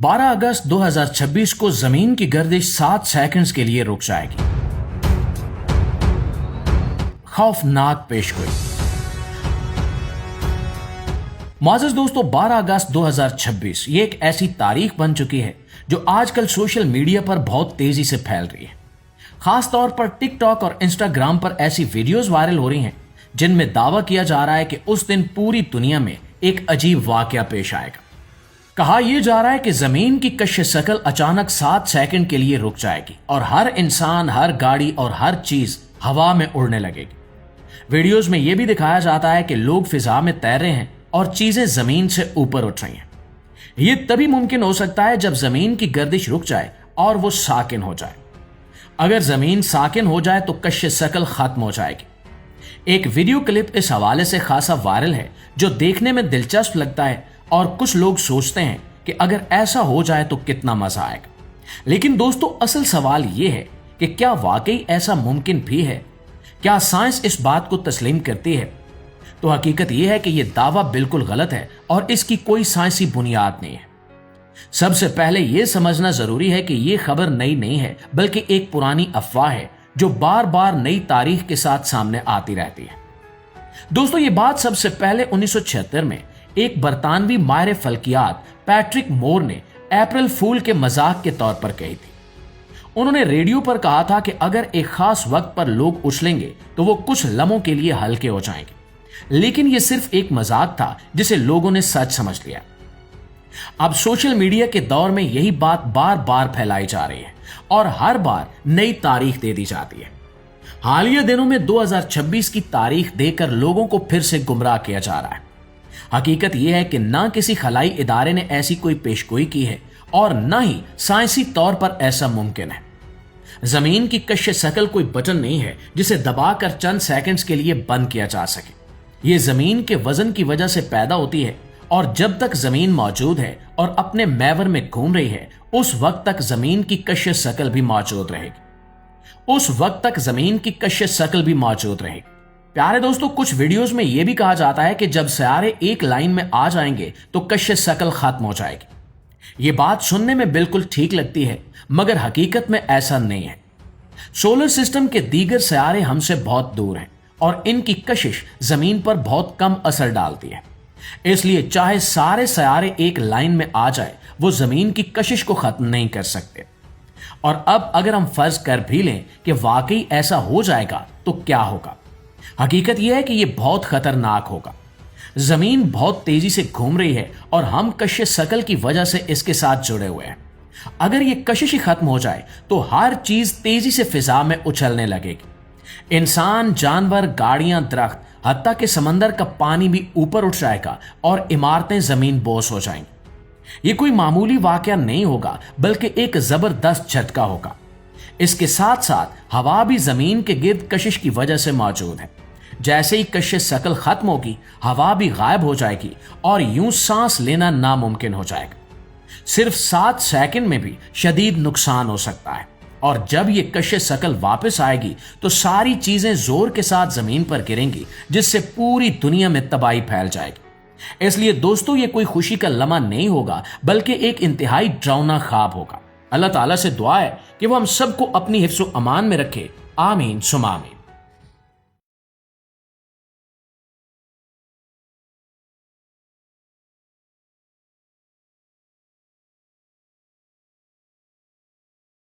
12 अगस्त 2026 को जमीन की गर्दिश 7 सेकंड्स के लिए रुक जाएगी। खौफनाक पेशगोई। मुअज़्ज़ज़ दोस्तों, 12 अगस्त 2026 ये एक ऐसी तारीख बन चुकी है जो आजकल सोशल मीडिया पर बहुत तेजी से फैल रही है। खास तौर पर टिकटॉक और इंस्टाग्राम पर ऐसी वीडियोस वायरल हो रही हैं जिनमें दावा किया जा रहा है कि उस दिन पूरी दुनिया में एक अजीब वाकया पेश आएगा। कहा यह जा रहा है कि जमीन की कश्श शकल अचानक 7 सेकंड के लिए रुक जाएगी और हर इंसान, हर गाड़ी और हर चीज हवा में उड़ने लगेगी। वीडियोस में यह भी दिखाया जाता है कि लोग फिजा में तैर रहे हैं और चीजें जमीन से ऊपर उठ रही हैं। यह तभी मुमकिन हो सकता है जब जमीन की गर्दिश रुक जाए और वो साकिन हो जाए। अगर जमीन साकिन हो जाए तो कश्श शकल खत्म हो जाएगी। एक वीडियो क्लिप इस हवाले से खासा वायरल है जो देखने में दिलचस्प लगता है और कुछ लोग सोचते हैं कि अगर ऐसा हो जाए तो कितना मजा आएगा। लेकिन दोस्तों, असल सवाल यह है कि क्या वाकई ऐसा मुमकिन भी है? क्या साइंस इस बात को तस्लीम करती है? तो हकीकत यह है कि यह दावा बिल्कुल गलत है और इसकी कोई साइंसी बुनियाद नहीं है। सबसे पहले यह समझना जरूरी है कि यह खबर नई नहीं है, बल्कि एक पुरानी अफवाह है जो बार बार नई तारीख के साथ सामने आती रहती है। दोस्तों, यह बात सबसे पहले 1976 में एक बरतानवी माहिर फल्कियात पैट्रिक मोर ने अप्रैल फूल के मजाक के तौर पर कही थी। उन्होंने रेडियो पर कहा था कि अगर एक खास वक्त पर लोग उछलेंगे तो वो कुछ लम्हों के लिए हल्के हो जाएंगे। लेकिन यह सिर्फ एक मजाक था जिसे लोगों ने सच समझ लिया। अब सोशल मीडिया के दौर में यही बात बार बार फैलाई जा रही है और हर बार नई तारीख दे दी जाती है। हालिया दिनों में 2026 की तारीख देकर लोगों को फिर से गुमराह किया जा रहा है। हकीकत यह है कि ना किसी खलाई इदारे ने ऐसी कोई पेशगोई की है और ना ही साइंसी तौर पर ऐसा मुमकिन है। जमीन की कश्श शकल कोई बटन नहीं है जिसे दबाकर चंद सेकंड्स के लिए बंद किया जा सके। यह जमीन के वजन की वजह से पैदा होती है और जब तक जमीन मौजूद है और अपने महवर में घूम रही है उस वक्त तक जमीन की कश्श शकल भी मौजूद रहेगी। प्यारे दोस्तों, कुछ वीडियोस में यह भी कहा जाता है कि जब सितारे एक लाइन में आ जाएंगे तो कश्श शकल खत्म हो जाएगी। यह बात सुनने में बिल्कुल ठीक लगती है, मगर हकीकत में ऐसा नहीं है। सोलर सिस्टम के दीगर सितारे हमसे बहुत दूर हैं और इनकी कशिश जमीन पर बहुत कम असर डालती है। इसलिए चाहे सारे सितारे एक लाइन में आ जाए, वो जमीन की कशिश को खत्म नहीं कर सकते। और अब अगर हम फर्ज कर भी लें कि वाकई ऐसा हो जाएगा तो क्या होगा? हकीकत यह है कि यह बहुत खतरनाक होगा। जमीन बहुत तेजी से घूम रही है और हम कश्श शकल की वजह से इसके साथ जुड़े हुए हैं। अगर यह कशिश ही खत्म हो जाए तो हर चीज तेजी से फिजा में उछलने लगेगी। इंसान, जानवर, गाड़ियां, दरख्त, हत्ता के समंदर का पानी भी ऊपर उठ जाएगा और इमारतें जमीन बोस हो जाएंगी। यह कोई मामूली वाकया नहीं होगा, बल्कि एक जबरदस्त झटका होगा। इसके साथ साथ हवा भी जमीन के गिर्द कशिश की वजह से मौजूद है। जैसे ही कश्श शकल खत्म होगी, हवा भी गायब हो जाएगी और यूं सांस लेना नामुमकिन हो जाएगा। सिर्फ 7 सेकंड में भी शदीद नुकसान हो सकता है और जब ये कश्श शकल वापस आएगी तो सारी चीजें जोर के साथ जमीन पर गिरेंगी, जिससे पूरी दुनिया में तबाही फैल जाएगी। इसलिए दोस्तों, ये कोई खुशी का लम्हा नहीं होगा, बल्कि एक इंतहाई डरावना ख्वाब होगा। अल्लाह ताला से दुआ है कि वो हम सबको अपनी हिफ्ज़-ओ-अमान में रखे। आमीन सुमा आमीन।